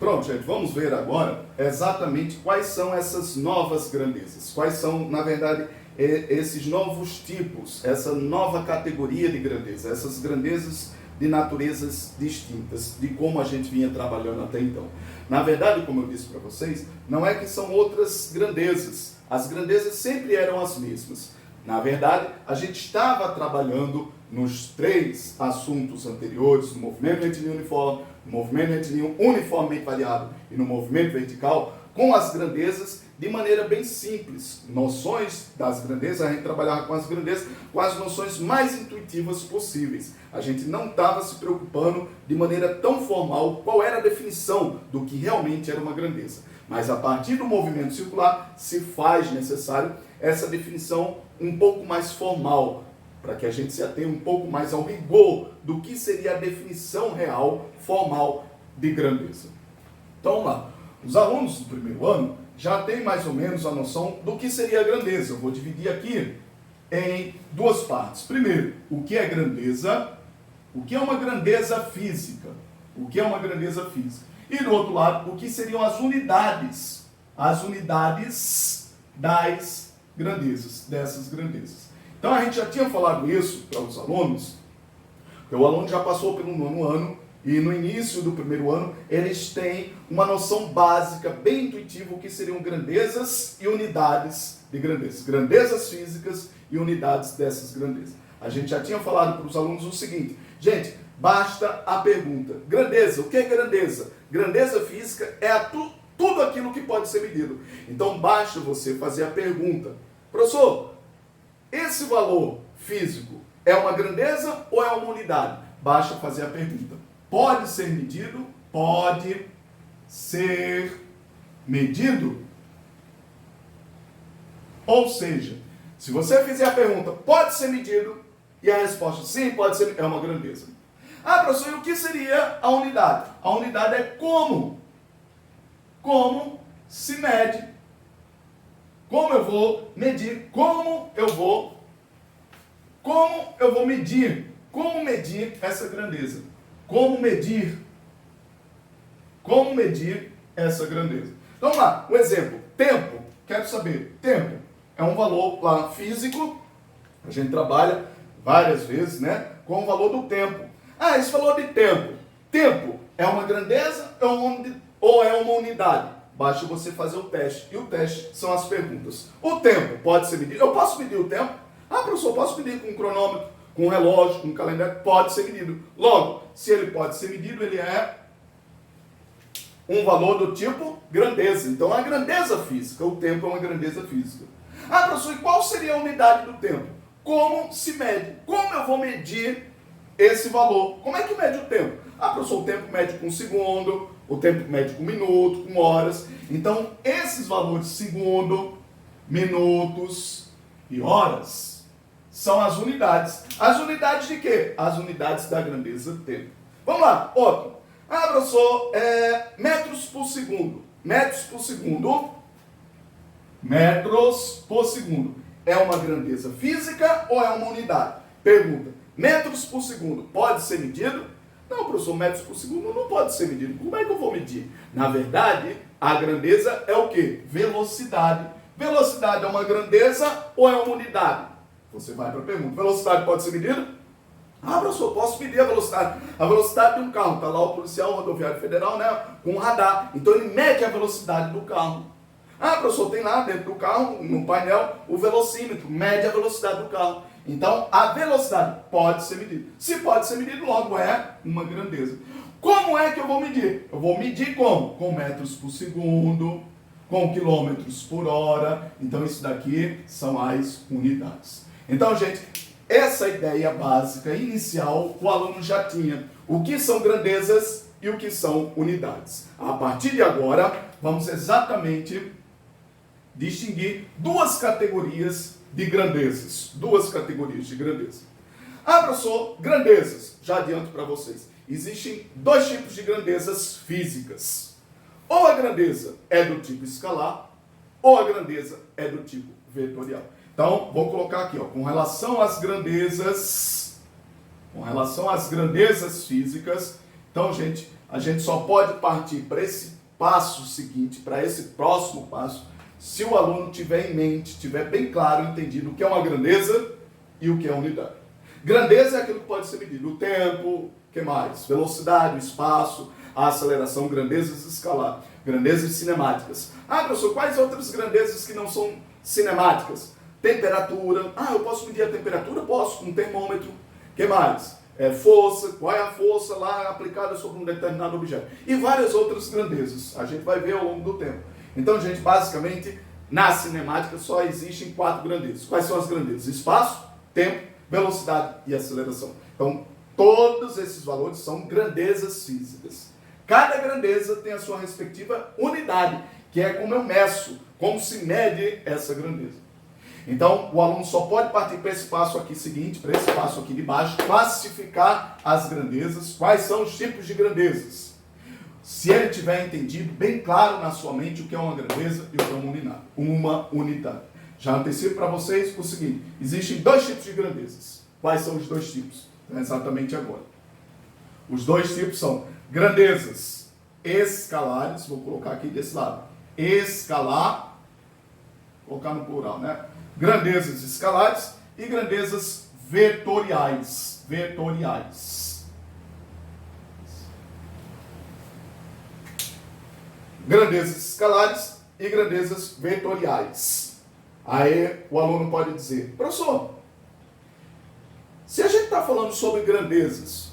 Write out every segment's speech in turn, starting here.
Pronto, gente, vamos ver agora exatamente quais são essas novas grandezas. Quais são, na verdade, esses novos tipos, essa nova categoria de grandeza, essas grandezas de naturezas distintas, de como a gente vinha trabalhando até então. Na verdade, como eu disse para vocês, não é que são outras grandezas. As grandezas sempre eram as mesmas. Na verdade, a gente estava trabalhando nos três assuntos anteriores, no movimento retilíneo uniforme, no movimento retilíneo uniformemente variado e no movimento vertical, com as grandezas de maneira bem simples. Noções das grandezas, a gente trabalhava com as grandezas, com as noções mais intuitivas possíveis. A gente não estava se preocupando de maneira tão formal qual era a definição do que realmente era uma grandeza. Mas a partir do movimento circular se faz necessário essa definição um pouco mais formal, para que a gente se atenha um pouco mais ao rigor do que seria a definição real, formal de grandeza. Então vamos lá. Os alunos do primeiro ano já têm mais ou menos a noção do que seria a grandeza. Eu vou dividir aqui em duas partes. Primeiro, o que é grandeza? O que é uma grandeza física? O que é uma grandeza física? E do outro lado, o que seriam as unidades? As unidades das grandezas, dessas grandezas. Então a gente já tinha falado isso para os alunos, porque o aluno já passou pelo nono ano e no início do primeiro ano eles têm uma noção básica, bem intuitiva, o que seriam grandezas e unidades de grandezas. Grandezas físicas e unidades dessas grandezas. A gente já tinha falado para os alunos o seguinte, gente, basta a pergunta. Grandeza, o que é grandeza? Grandeza física é tudo aquilo que pode ser medido. Então basta você fazer a pergunta. Professor, esse valor físico é uma grandeza ou é uma unidade? Basta fazer a pergunta. Pode ser medido? Pode ser medido? Ou seja, se você fizer a pergunta, pode ser medido? E a resposta, sim, pode ser, é uma grandeza. Ah, professor, e o que seria a unidade? A unidade é como se mede. Como eu vou medir? Como eu vou medir? Como medir essa grandeza? Como medir essa grandeza? Então, vamos lá, um exemplo. Tempo. Quero saber. Tempo é um valor lá físico. A gente trabalha várias vezes, né? Com o valor do tempo. Ah, esse valor de tempo. Tempo é uma grandeza ou é uma unidade? Basta você fazer o teste. E o teste são as perguntas. O tempo pode ser medido? Eu posso medir o tempo? Ah, professor, posso medir com um cronômetro, com um relógio, com um calendário? Pode ser medido. Logo, se ele pode ser medido, ele é um valor do tipo grandeza. Então, a grandeza física, o tempo é uma grandeza física. Ah, professor, e qual seria a unidade do tempo? Como se mede? Como eu vou medir esse valor? Como é que mede o tempo? Ah, professor, o tempo mede com segundo, o tempo mede com minuto, com horas. Então, esses valores segundo, minutos e horas são as unidades. As unidades de quê? As unidades da grandeza do tempo. Vamos lá, outro. Ah, professor, metros por segundo. Metros por segundo. Metros por segundo. É uma grandeza física ou é uma unidade? Pergunta. Metros por segundo pode ser medido? Não, professor, metros por segundo não pode ser medido. Como é que eu vou medir? Na verdade, a grandeza é o quê? Velocidade. Velocidade é uma grandeza ou é uma unidade? Você vai para a pergunta. Velocidade pode ser medida? Ah, professor, posso medir a velocidade. A velocidade de um carro. Está lá o policial rodoviário federal, né? Com um radar. Então ele mede a velocidade do carro. Ah, professor, tem lá dentro do carro, no painel, o velocímetro. Mede a velocidade do carro. Então, a velocidade pode ser medida. Se pode ser medido, logo é uma grandeza. Como é que eu vou medir? Eu vou medir como? Com metros por segundo, com quilômetros por hora. Então, isso daqui são as unidades. Então, gente, essa ideia básica, inicial, o aluno já tinha. O que são grandezas e o que são unidades. A partir de agora, vamos exatamente distinguir duas categorias de grandezas. Duas categorias de grandeza. Ah, professor, grandezas. Já adianto para vocês. Existem dois tipos de grandezas físicas. Ou a grandeza é do tipo escalar, ou a grandeza é do tipo vetorial. Então, vou colocar aqui, ó, com relação às grandezas físicas. Então, gente, a gente só pode partir para esse passo seguinte, para esse próximo passo, se o aluno tiver em mente, tiver bem claro, entendido o que é uma grandeza e o que é unidade. Grandeza é aquilo que pode ser medido, o tempo, o que mais? Velocidade, o espaço, a aceleração, grandezas escalar, grandezas cinemáticas. Ah, professor, quais outras grandezas que não são cinemáticas? Temperatura. Ah, eu posso medir a temperatura? Posso, com um termômetro. O que mais? Força, qual é a força lá aplicada sobre um determinado objeto. E várias outras grandezas. A gente vai ver ao longo do tempo. Então, gente, basicamente, na cinemática só existem 4 grandezas. Quais são as grandezas? Espaço, tempo, velocidade e aceleração. Então, todos esses valores são grandezas físicas. Cada grandeza tem a sua respectiva unidade, que é como eu meço, como se mede essa grandeza. Então, o aluno só pode partir para esse passo aqui seguinte, para esse passo aqui de baixo, classificar as grandezas, quais são os tipos de grandezas. Se ele tiver entendido bem claro na sua mente o que é uma grandeza e o que é uma unidade. Já antecipo para vocês o seguinte, existem 2 tipos de grandezas. Quais são os 2 tipos? Exatamente agora. Os 2 tipos são grandezas escalares, vou colocar aqui desse lado, escalar, colocar no plural, né? Grandezas escalares e grandezas vetoriais. Grandezas escalares e grandezas vetoriais. Aí o aluno pode dizer, professor, se a gente está falando sobre grandezas,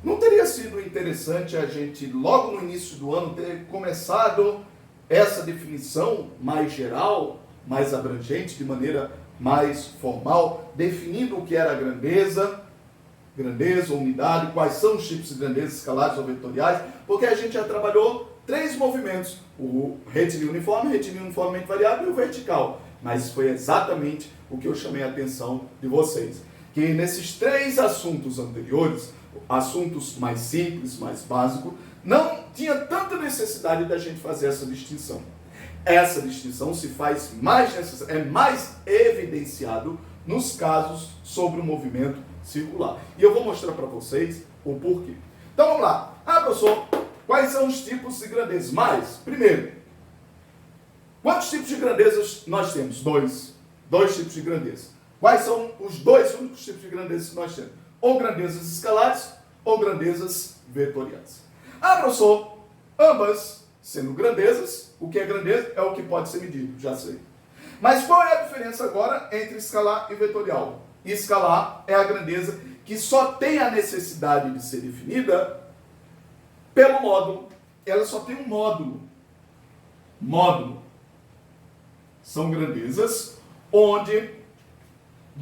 não teria sido interessante a gente, logo no início do ano, ter começado essa definição mais geral, mais abrangente, de maneira mais formal, definindo o que era grandeza, unidade, quais são os tipos de grandezas escalares ou vetoriais, porque a gente já trabalhou 3 movimentos, o retilíneo uniformemente variável e o vertical. Mas foi exatamente o que eu chamei a atenção de vocês. Que nesses 3 assuntos anteriores, assuntos mais simples, mais básicos, não tinha tanta necessidade da gente fazer essa distinção. Essa distinção se faz mais necessária, é mais evidenciado nos casos sobre o movimento circular. E eu vou mostrar para vocês o porquê. Então vamos lá. Ah, professor, quais são os tipos de grandezas? Primeiro, quantos tipos de grandezas nós temos? 2 tipos de grandeza. Quais são os 2 únicos tipos de grandezas que nós temos? Ou grandezas escalares ou grandezas vetoriais. Ah, professor, ambas sendo grandezas, o que é grandeza é o que pode ser medido, já sei. Mas qual é a diferença agora entre escalar e vetorial? Escalar é a grandeza que só tem a necessidade de ser definida pelo módulo. Ela só tem um módulo. Módulo. São grandezas onde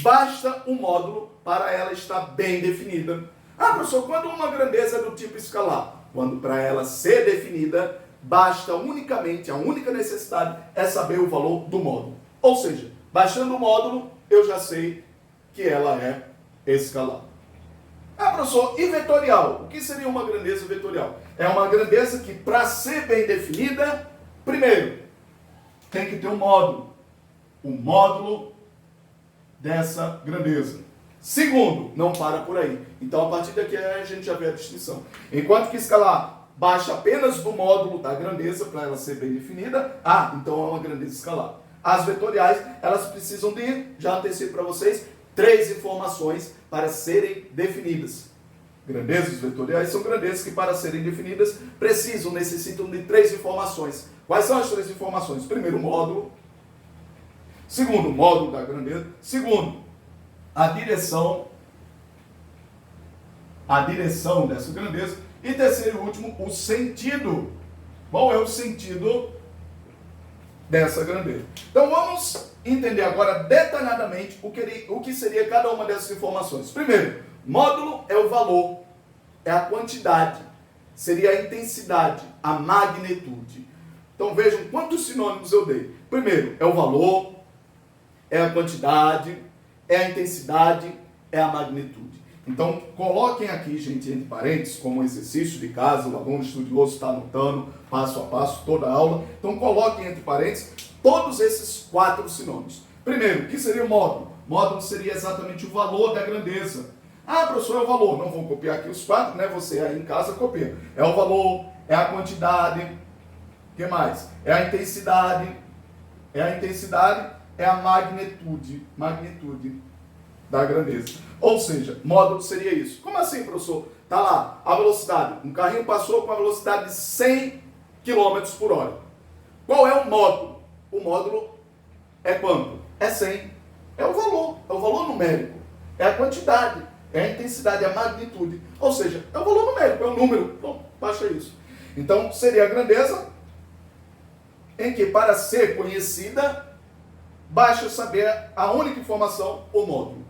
basta um módulo para ela estar bem definida. Ah, professor, quando uma grandeza é do tipo escalar? Quando para ela ser definida, basta unicamente, a única necessidade é saber o valor do módulo. Ou seja, baixando o módulo, eu já sei que ela é escalar. Ah, professor, e vetorial? O que seria uma grandeza vetorial? É uma grandeza que, para ser bem definida, primeiro, tem que ter um módulo. O módulo dessa grandeza. Segundo, não para por aí. Então, a partir daqui a gente já vê a distinção. Enquanto que escalar baixa apenas do módulo da grandeza para ela ser bem definida, então é uma grandeza escalar. As vetoriais, elas precisam de, já antecipo para vocês, 3 informações para serem definidas. Grandezas vetoriais são grandezas que, para serem definidas, necessitam de 3 informações. Quais são as 3 informações? Primeiro, o módulo. Segundo, o módulo da grandeza. Segundo, a direção dessa grandeza. E terceiro e último, o sentido. Qual é o sentido dessa grandeza? Então vamos entender agora detalhadamente o que seria cada uma dessas informações. Primeiro, módulo é o valor, é a quantidade, seria a intensidade, a magnitude. Então vejam quantos sinônimos eu dei. Primeiro, é o valor, é a quantidade, é a intensidade, é a magnitude. Então, coloquem aqui, gente, entre parênteses, como exercício de casa, o aluno estudioso está anotando passo a passo toda a aula. Então, coloquem entre parênteses todos esses 4 sinônimos. Primeiro, o que seria o módulo? Módulo seria exatamente o valor da grandeza. Ah, professor, é o valor. Não vou copiar aqui os quatro, né? Você aí em casa copia. É o valor, é a quantidade, o que mais? É a intensidade, é a magnitude da grandeza. Ou seja, módulo seria isso. Como assim, professor? Tá lá, a velocidade. Um carrinho passou com a velocidade de 100 km por hora. Qual é o módulo? O módulo é quanto? É 100. É o valor numérico. É a quantidade, é a intensidade, é a magnitude. Ou seja, é o valor numérico, é o número. Bom, baixa isso. Então, seria a grandeza em que, para ser conhecida, basta saber a única informação, o módulo.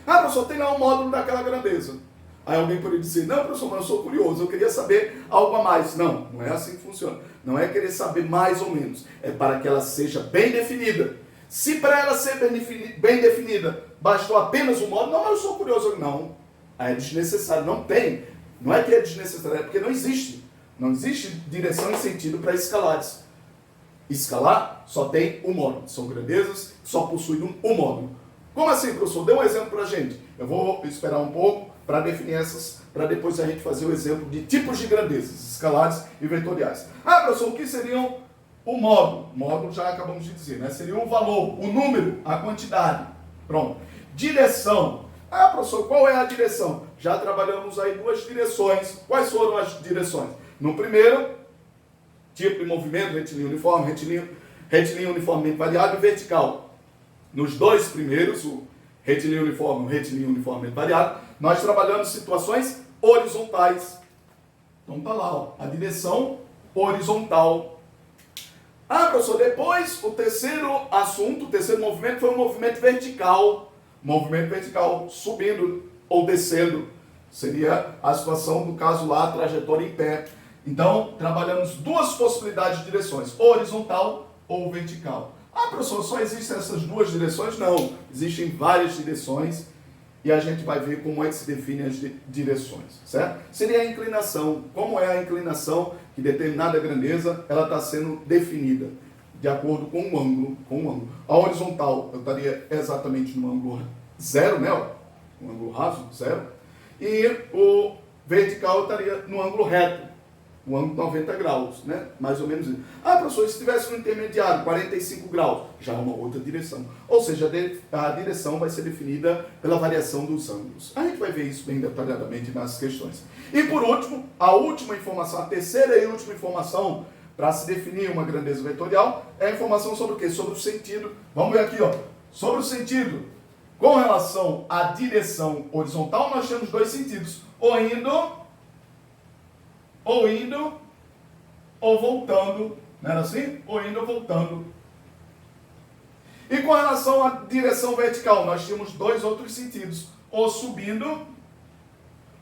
Ah, professor, tem lá um módulo daquela grandeza. Aí alguém poderia dizer, não, professor, mas eu sou curioso, eu queria saber algo a mais. Não, não é assim que funciona. Não é querer saber mais ou menos. É para que ela seja bem definida. Se para ela ser bem definida, bastou apenas o módulo, não, mas eu sou curioso. Não, aí é desnecessário, não tem. Não é que é desnecessário, é porque não existe. Não existe direção e sentido para escalares. Escalar só tem um módulo. São grandezas que só possuem um módulo. Como assim, professor? Dê um exemplo para a gente. Eu vou esperar um pouco para definir essas, para depois a gente fazer o exemplo de tipos de grandezas, escalares e vetoriais. Ah, professor, o que seriam o módulo? Módulo já acabamos de dizer, né? Seria o valor, o número, a quantidade. Pronto. Direção. Ah, professor, qual é a direção? Já trabalhamos aí duas direções. Quais foram as direções? No primeiro, tipo de movimento, retilíneo uniforme, retilíneo uniformemente variado e vertical. Nos dois primeiros, o retilíneo uniforme, o retilíneo uniformemente variado, nós trabalhamos situações horizontais. Então tá lá, ó, a direção horizontal. Ah, professor, depois o terceiro assunto, o terceiro movimento foi o movimento vertical. Movimento vertical, subindo ou descendo. Seria a situação do caso lá, a trajetória em pé. Então, trabalhamos duas possibilidades de direções, horizontal ou vertical. Ah, professor, só existem essas duas direções? Não, existem várias direções e a gente vai ver como é que se definem as direções, certo? Seria a inclinação. Como é a inclinação que determinada grandeza ela está sendo definida de acordo com um ângulo, A horizontal eu estaria exatamente no ângulo zero, né? Um ângulo raso, zero. E o vertical eu estaria no ângulo reto. Um ângulo de 90 graus, né? Mais ou menos isso. Ah, professor, se tivesse um intermediário, 45 graus, já é uma outra direção. Ou seja, a direção vai ser definida pela variação dos ângulos. A gente vai ver isso bem detalhadamente nas questões. E por último, a última informação, a terceira e última informação para se definir uma grandeza vetorial é a informação sobre o quê? Sobre o sentido. Vamos ver aqui, ó. Sobre o sentido. Com relação à direção horizontal, nós temos dois sentidos. Ou indo, ou voltando. Não era assim? Ou indo ou voltando. E com relação à direção vertical, nós tínhamos dois outros sentidos. Ou subindo,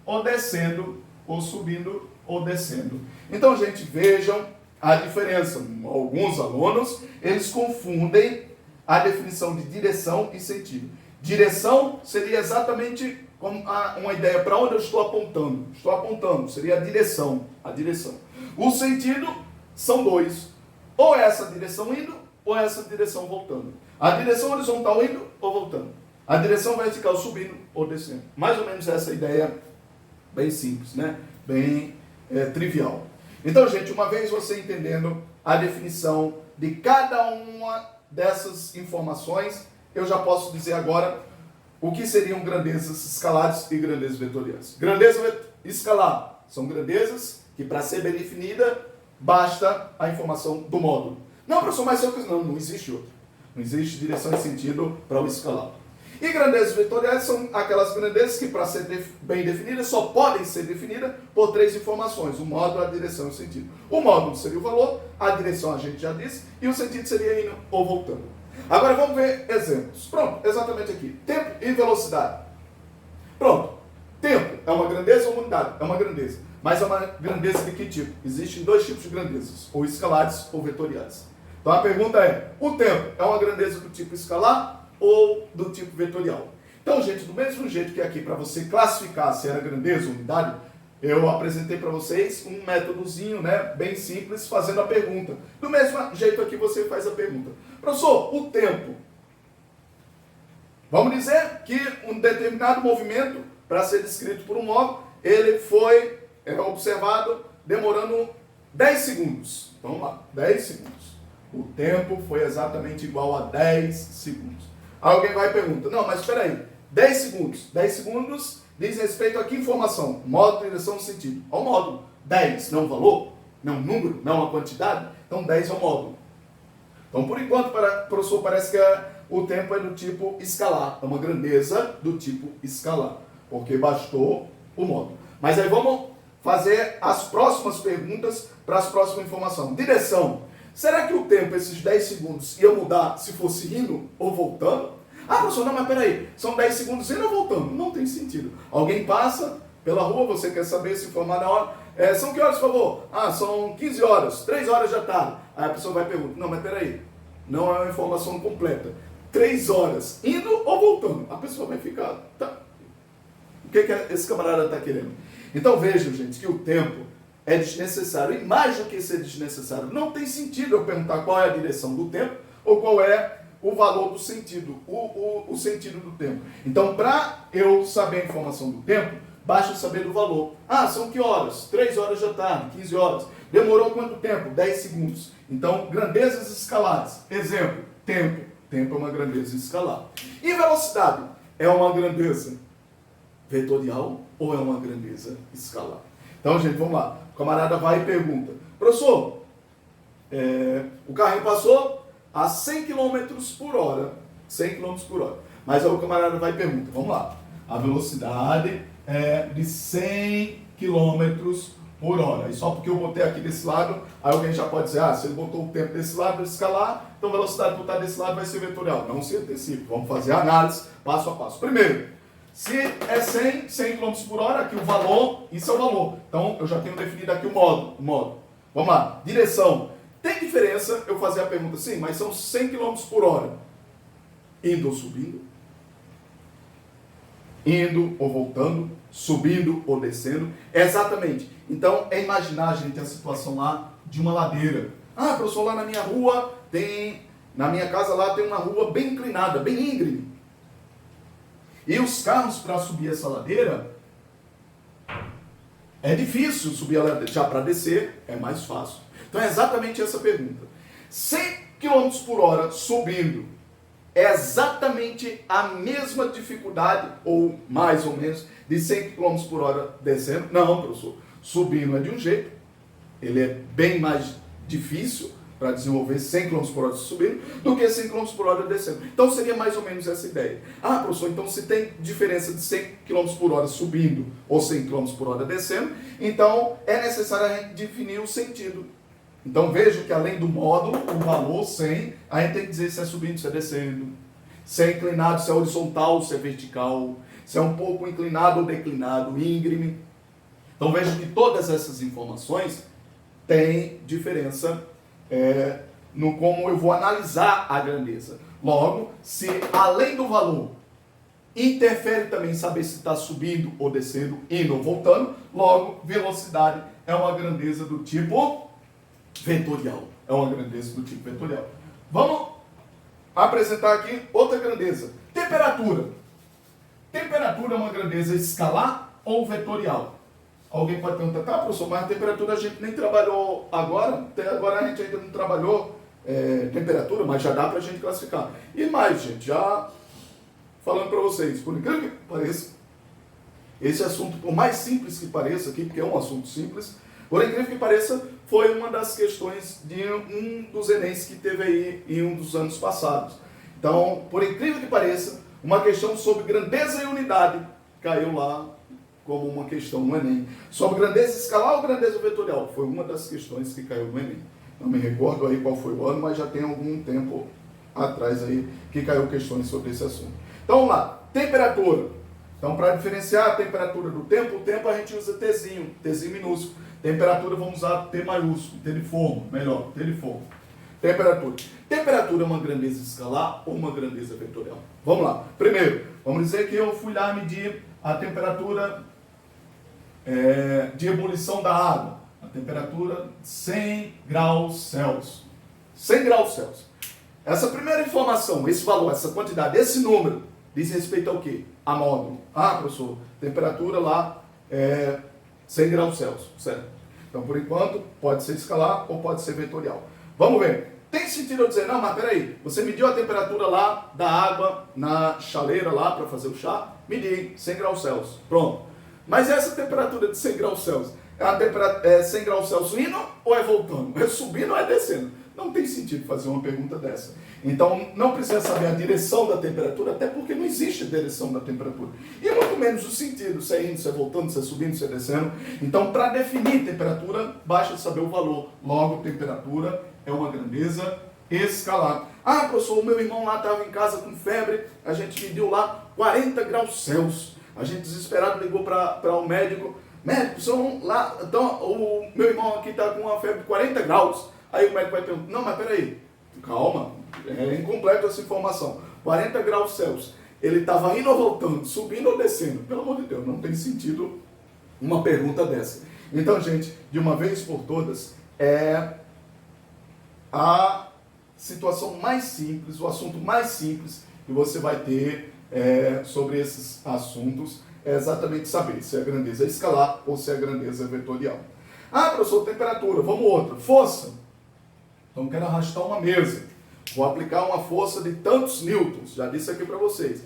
ou descendo. Ou subindo, ou descendo. Então, gente, vejam a diferença. Alguns alunos, eles confundem a definição de direção e sentido. Direção seria exatamente como uma ideia para onde eu estou apontando. Estou apontando, seria a direção. O sentido são dois. Ou essa direção indo, ou essa direção voltando. A direção horizontal indo ou voltando. A direção vertical subindo ou descendo. Mais ou menos essa ideia bem simples, né? Bem trivial. Então, gente, uma vez você entendendo a definição de cada uma dessas informações, eu já posso dizer agora o que seriam grandezas escalares e grandezas vetoriais. Grandeza escalar são grandezas que, para ser bem definida, basta a informação do módulo. Não, professor, mas eu não existe outro. Não existe direção e sentido para o escalar. E grandezas vetoriais são aquelas grandezas que, para ser bem definidas, só podem ser definidas por três informações: o módulo, a direção e o sentido. O módulo seria o valor, a direção a gente já disse, e o sentido seria indo ou voltando. Agora vamos ver exemplos. Pronto, exatamente aqui. Tempo e velocidade. Pronto. Tempo é uma grandeza ou uma unidade? É uma grandeza. Mas é uma grandeza de que tipo? Existem dois tipos de grandezas, ou escalares ou vetoriais. Então a pergunta é, o tempo é uma grandeza do tipo escalar ou do tipo vetorial? Então, gente, do mesmo jeito que aqui para você classificar se era grandeza ou unidade, eu apresentei para vocês um métodozinho, né, bem simples, fazendo a pergunta. Do mesmo jeito aqui você faz a pergunta. Professor, o tempo. Vamos dizer que um determinado movimento para ser descrito por um modo, ele foi observado demorando 10 segundos. Então, vamos lá, 10 segundos. O tempo foi exatamente igual a 10 segundos. Alguém vai e pergunta, não, mas espera aí, 10 segundos. 10 segundos diz respeito a que informação? Modo, direção, sentido. Ao módulo. 10 não valor, não número, não a quantidade. Então 10 é o módulo. Então por enquanto, professor, parece que o tempo é do tipo escalar. É uma grandeza do tipo escalar. Porque bastou o módulo. Mas aí vamos fazer as próximas perguntas para as próximas informações. Direção. Será que o tempo, esses 10 segundos, ia mudar se fosse indo ou voltando? Ah, professor, não, mas peraí, são 10 segundos indo ou voltando? Não tem sentido. Alguém passa pela rua, você quer saber, se informar na hora. São que horas, por favor? Ah, são 15 horas, 3 horas da tarde. Aí a pessoa vai perguntar, não, mas peraí, não é uma informação completa. 3 horas, indo ou voltando? A pessoa vai ficar, tá. O que esse camarada está querendo? Então vejam, gente, que o tempo é desnecessário. E mais do que ser desnecessário, não tem sentido eu perguntar qual é a direção do tempo ou qual é o valor do sentido, o sentido do tempo. Então, para eu saber a informação do tempo, basta saber do valor. Ah, são que horas? 3 horas da tarde, 15 horas. Demorou quanto tempo? 10 segundos. Então, grandezas escalares. Exemplo, tempo. Tempo é uma grandeza escalar. E velocidade? É uma grandeza vetorial ou é uma grandeza escalar? Então, gente, vamos lá. O camarada vai e pergunta, professor, o carrinho passou a 100 km por hora. 100 km por hora. Mas aí o camarada vai e pergunta, vamos lá. A velocidade é de 100 km por hora. E só porque eu botei aqui desse lado, aí alguém já pode dizer, se ele botou o tempo desse lado, escalar, então a velocidade por estar desse lado vai ser vetorial. Não se antecipe. Vamos fazer a análise passo a passo. Primeiro, se é 100 km por hora, aqui o valor, isso é o valor. Então, eu já tenho definido aqui o modo. Vamos lá. Direção. Tem diferença eu fazer a pergunta, sim, mas são 100 km por hora. Indo ou subindo? Indo ou voltando? Subindo ou descendo? Exatamente. Então, é imaginar, gente, a situação lá de uma ladeira. Ah, professor, lá na minha rua na minha casa lá tem uma rua bem inclinada, bem íngreme. E os carros, para subir essa ladeira, é difícil subir a ladeira. Já para descer, é mais fácil. Então é exatamente essa pergunta. 100 km por hora subindo é exatamente a mesma dificuldade, ou mais ou menos, de 100 km por hora descendo? Não, professor. Subindo é de um jeito, ele é bem mais difícil para desenvolver 100 km por hora subindo do que 100 km por hora descendo. Então seria mais ou menos essa ideia. Ah, professor, então se tem diferença de 100 km por hora subindo ou 100 km por hora descendo, então é necessário a gente definir o sentido. Então veja que além do módulo, o valor 100, a gente tem que dizer se é subindo, se é descendo, se é inclinado, se é horizontal, se é vertical, se é um pouco inclinado ou declinado, íngreme. Então veja que todas essas informações têm diferença no como eu vou analisar a grandeza. Logo, se além do valor interfere também saber se está subindo ou descendo, indo ou voltando, logo, velocidade é uma grandeza do tipo vetorial. É uma grandeza do tipo vetorial. Vamos apresentar aqui outra grandeza. Temperatura. Temperatura é uma grandeza escalar ou vetorial? Alguém pode perguntar, tá, professor, mas a temperatura a gente nem trabalhou agora, até agora a gente ainda não trabalhou temperatura, mas já dá para a gente classificar. E mais, gente, já falando para vocês, por incrível que pareça, esse assunto, por mais simples que pareça aqui, porque é um assunto simples, por incrível que pareça, foi uma das questões de um dos Enems que teve aí em um dos anos passados. Então, por incrível que pareça, uma questão sobre grandeza e unidade caiu lá como uma questão no Enem. Sobre grandeza escalar ou grandeza vetorial? Foi uma das questões que caiu no Enem. Não me recordo aí qual foi o ano, mas já tem algum tempo atrás aí que caiu questões sobre esse assunto. Então vamos lá, temperatura. Então para diferenciar a temperatura do tempo, o tempo a gente usa Tzinho minúsculo. Temperatura vamos usar T maiúsculo, T de forma, melhor, T de forma. Temperatura. Temperatura é uma grandeza escalar ou uma grandeza vetorial? Vamos lá. Primeiro, vamos dizer que eu fui lá medir a temperatura de ebulição da água. A temperatura 100 graus Celsius. 100 graus Celsius. Essa primeira informação, esse valor, essa quantidade, esse número, diz respeito ao quê? a módulo. Ah, professor, temperatura lá é 100 graus Celsius, certo? Então, por enquanto, pode ser escalar ou pode ser vetorial. Vamos ver. Tem sentido eu dizer, não, mas peraí, você mediu a temperatura lá da água na chaleira lá para fazer o chá? Medi, 100 graus Celsius. Pronto. Mas essa temperatura de 100 graus Celsius, é 100 graus Celsius indo ou é voltando? É subindo ou é descendo? Não tem sentido fazer uma pergunta dessa. Então, não precisa saber a direção da temperatura, até porque não existe direção da temperatura. E muito menos o sentido, se é indo, se é voltando, se é subindo, se é descendo. Então, para definir temperatura, basta saber o valor. Logo, temperatura é uma grandeza escalar. Ah, professor, o meu irmão lá estava em casa com febre, a gente mediu lá 40 graus Celsius. A gente desesperado ligou para o médico. Médico, lá, então, o meu irmão aqui está com uma febre de 40 graus. Aí o médico vai perguntar, não, mas peraí, calma, é incompleto essa informação. 40 graus Celsius, ele estava indo ou voltando, subindo ou descendo? Pelo amor de Deus, não tem sentido uma pergunta dessa. Então, gente, de uma vez por todas, a situação mais simples, o assunto mais simples que você vai ter sobre esses assuntos é exatamente saber se é grandeza escalar ou se é grandeza vetorial. Ah, professor, temperatura, vamos outra, força. Então, quero arrastar uma mesa. Vou aplicar uma força de tantos newtons. Já disse aqui para vocês.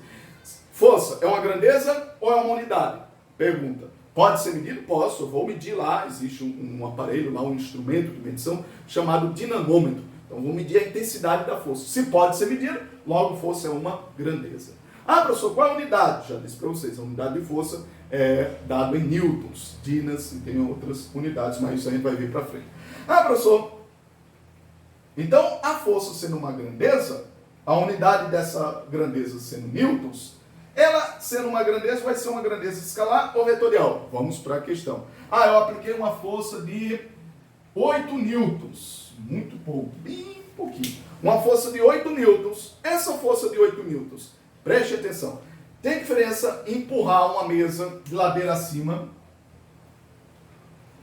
Força é uma grandeza ou é uma unidade? Pergunta. Pode ser medido? Posso. Eu vou medir lá. Existe um aparelho lá, um instrumento de medição chamado dinamômetro. Então, vou medir a intensidade da força. Se pode ser medido, logo força é uma grandeza. Ah, professor, qual é a unidade? Já disse para vocês. A unidade de força é dado em newtons. Dinas e tem outras unidades, mas isso a gente vai ver para frente. Ah, professor... Então, a força sendo uma grandeza, a unidade dessa grandeza sendo newtons, ela sendo uma grandeza vai ser uma grandeza escalar ou vetorial? Vamos para a questão. Ah, eu apliquei uma força de 8 newtons, muito pouco, bem pouquinho. Uma força de 8 newtons, essa força de 8 newtons, preste atenção, tem diferença empurrar uma mesa de ladeira acima,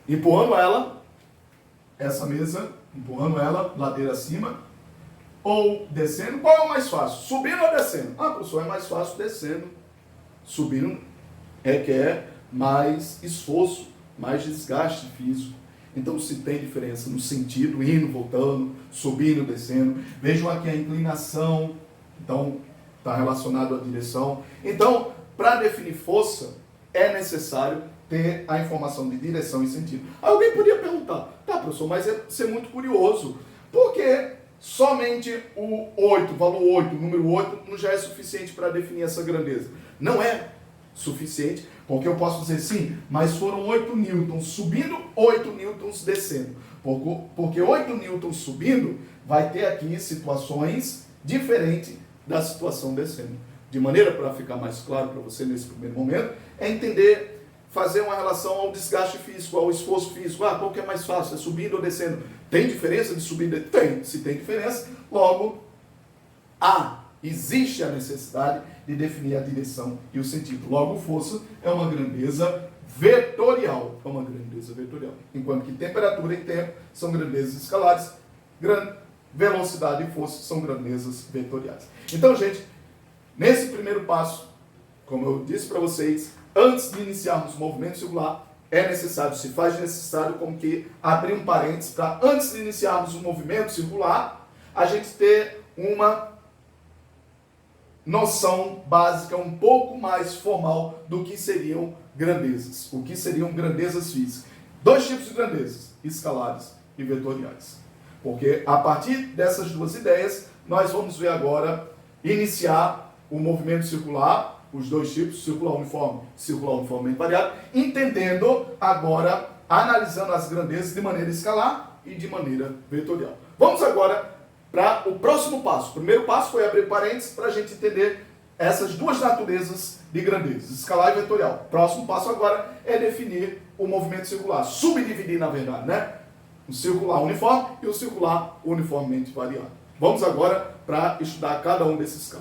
empurrando ela, essa mesa, empurrando ela ladeira acima, ou descendo. Qual é o mais fácil? Subindo ou descendo? Ah, professor, é mais fácil descendo. Subindo requer mais esforço, mais desgaste físico. Então, se tem diferença no sentido, indo, voltando, subindo, descendo. Vejam aqui a inclinação, então, está relacionado à direção. Então, para definir força, é necessário ter a informação de direção e sentido. Alguém podia perguntar, tá, professor, mas é ser muito curioso, porque somente o 8, valor 8, o número 8, não já é suficiente para definir essa grandeza? Não é suficiente, porque eu posso dizer sim, mas foram 8 newtons subindo, 8 newtons descendo. Porque 8 newtons subindo vai ter aqui situações diferentes da situação descendo. De maneira, para ficar mais claro para você nesse primeiro momento, é entender, fazer uma relação ao desgaste físico, ao esforço físico. Ah, qual que é mais fácil? É subindo ou descendo? Tem diferença de subir? Tem. Se tem diferença, logo, existe a necessidade de definir a direção e o sentido. Logo, força é uma grandeza vetorial. É uma grandeza vetorial. Enquanto que temperatura e tempo são grandezas escalares, velocidade e força são grandezas vetoriais. Então, gente, nesse primeiro passo, como eu disse para vocês, antes de iniciarmos o movimento circular, é necessário, se faz necessário como que abrir um parênteses para, antes de iniciarmos o movimento circular, a gente ter uma noção básica um pouco mais formal do que seriam grandezas, o que seriam grandezas físicas. Dois tipos de grandezas, escalares e vetoriais. Porque a partir dessas duas ideias, nós vamos ver agora iniciar o movimento circular, os dois tipos, circular uniformemente variado, entendendo agora, analisando as grandezas de maneira escalar e de maneira vetorial. Vamos agora para o próximo passo. O primeiro passo foi abrir parênteses para a gente entender essas duas naturezas de grandezas, escalar e vetorial. Próximo passo agora é definir o movimento circular, subdividir na verdade, né? O circular uniforme e o circular uniformemente variado. Vamos agora para estudar cada um desses casos.